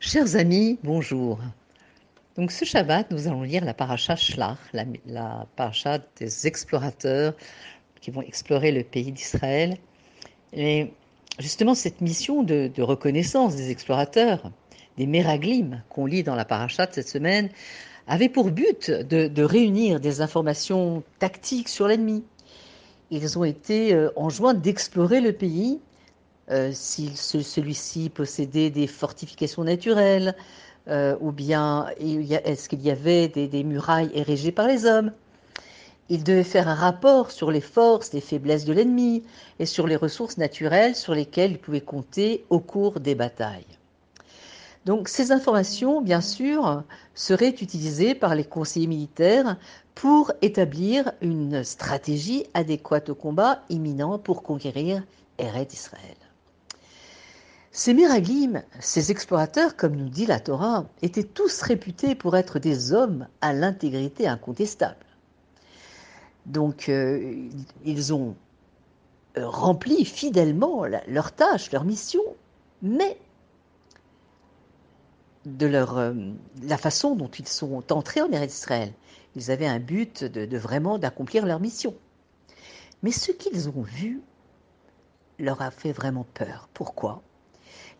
Chers amis, bonjour. Donc ce Shabbat, nous allons lire la paracha Shlach, la paracha des explorateurs qui vont explorer le pays d'Israël. Et justement, cette mission de reconnaissance des explorateurs, des Meraglim qu'on lit dans la paracha de cette semaine, avait pour but de réunir des informations tactiques sur l'ennemi. Ils ont été enjoints d'explorer le pays, si celui-ci possédait des fortifications naturelles, ou bien est-ce qu'il y avait des murailles érigées par les hommes. Il devait faire un rapport sur les forces, les faiblesses de l'ennemi et sur les ressources naturelles sur lesquelles il pouvait compter au cours des batailles. Donc ces informations, bien sûr, seraient utilisées par les conseillers militaires pour établir une stratégie adéquate au combat imminent pour conquérir Eretz Israël. Ces Meraglim, ces explorateurs, comme nous dit la Torah, étaient tous réputés pour être des hommes à l'intégrité incontestable. Donc, ils ont rempli fidèlement leur tâche, leur mission, mais de la façon dont ils sont entrés en Eretz Israël, ils avaient un but de vraiment d'accomplir leur mission. Mais ce qu'ils ont vu leur a fait vraiment peur. Pourquoi ?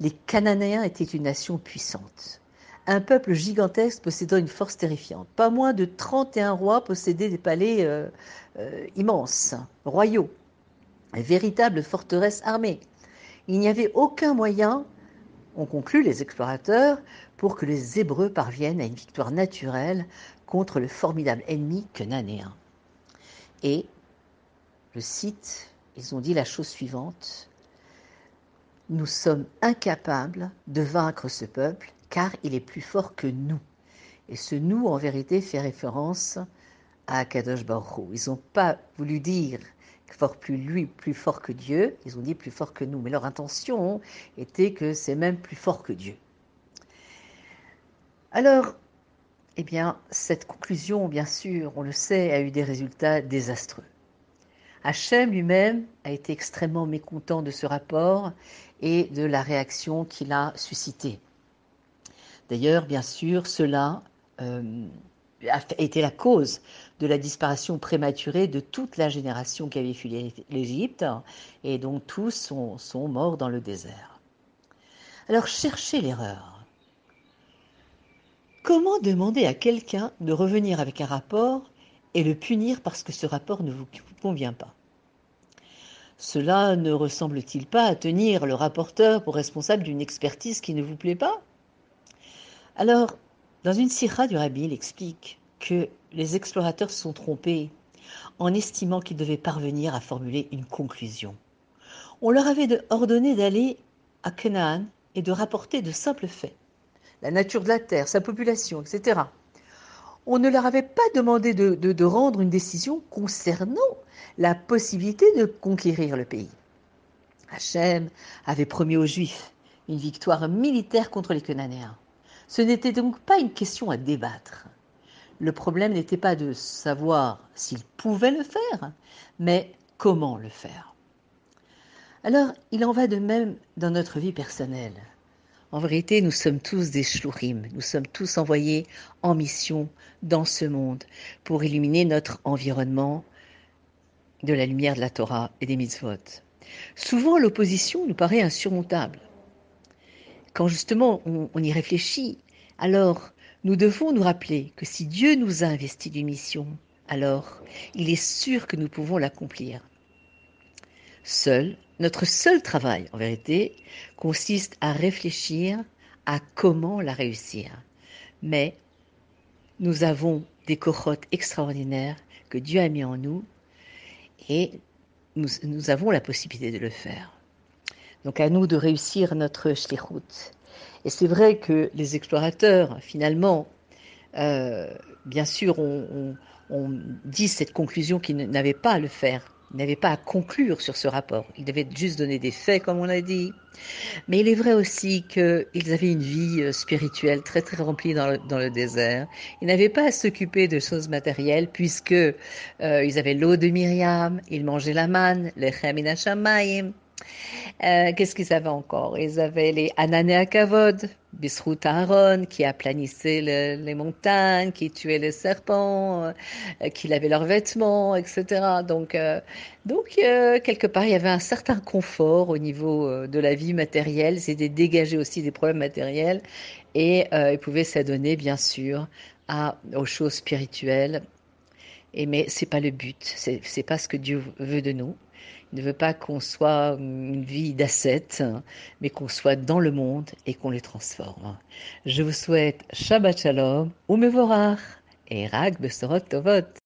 Les Cananéens étaient une nation puissante, un peuple gigantesque possédant une force terrifiante. Pas moins de 31 rois possédaient des palais immenses, royaux, une véritable forteresse armée. Il n'y avait aucun moyen, ont conclu les explorateurs, pour que les Hébreux parviennent à une victoire naturelle contre le formidable ennemi cananéen. Et, je cite, ils ont dit la chose suivante: nous sommes incapables de vaincre ce peuple car il est plus fort que nous. Et ce nous, en vérité, fait référence à Kadosh Baruch Hu. Ils n'ont pas voulu dire plus fort que Dieu, ils ont dit plus fort que nous. Mais leur intention était que c'est même plus fort que Dieu. Alors, eh bien, cette conclusion, bien sûr, on le sait, a eu des résultats désastreux. Hachem lui-même a été extrêmement mécontent de ce rapport et de la réaction qu'il a suscitée. D'ailleurs, bien sûr, cela a été la cause de la disparition prématurée de toute la génération qui avait fui l'Égypte, et donc tous sont morts dans le désert. Alors, cherchez l'erreur. Comment demander à quelqu'un de revenir avec un rapport et le punir parce que ce rapport ne vous convient pas ? Cela ne ressemble-t-il pas à tenir le rapporteur pour responsable d'une expertise qui ne vous plaît pas ? Alors, dans une sira du Rabbi, il explique que les explorateurs se sont trompés en estimant qu'ils devaient parvenir à formuler une conclusion. On leur avait ordonné d'aller à Canaan et de rapporter de simples faits, la nature de la terre, sa population, etc. On ne leur avait pas demandé de rendre une décision concernant la possibilité de conquérir le pays. Hachem avait promis aux Juifs une victoire militaire contre les Cananéens. Ce n'était donc pas une question à débattre. Le problème n'était pas de savoir s'ils pouvaient le faire, mais comment le faire. Alors, il en va de même dans notre vie personnelle. En vérité, nous sommes tous des shluchim, nous sommes tous envoyés en mission dans ce monde pour illuminer notre environnement de la lumière de la Torah et des mitzvot. Souvent, l'opposition nous paraît insurmontable. Quand justement on y réfléchit, alors nous devons nous rappeler que si Dieu nous a investis d'une mission, alors il est sûr que nous pouvons l'accomplir. Notre seul travail, en vérité, consiste à réfléchir à comment la réussir. Mais nous avons des cohortes extraordinaires que Dieu a mis en nous et nous avons la possibilité de le faire. Donc à nous de réussir notre shlichut. Et c'est vrai que les explorateurs, finalement, bien sûr, on dit cette conclusion qu'ils n'avaient pas à le faire, ils n'avaient pas à conclure sur ce rapport. Ils devaient juste donner des faits, comme on l'a dit. Mais il est vrai aussi qu'ils avaient une vie spirituelle très très remplie dans le désert. Ils n'avaient pas à s'occuper de choses matérielles puisque ils avaient l'eau de Myriam, ils mangeaient la manne, lechem min hashamayim. Qu'est-ce qu'ils avaient encore? Ils avaient les Anané Kavod, Bisrout Aaron, qui aplanissaient les montagnes, qui tuaient les serpents, qui lavaient leurs vêtements, etc. Quelque part, il y avait un certain confort au niveau de la vie matérielle. C'était dégager aussi des problèmes matériels et ils pouvaient s'adonner, bien sûr, aux choses spirituelles. Mais c'est pas le but, c'est pas ce que Dieu veut de nous. Il ne veut pas qu'on soit une vie d'ascète, hein, mais qu'on soit dans le monde et qu'on le transforme. Je vous souhaite Shabbat Shalom, Umevorach et Rag Besorot Tovot.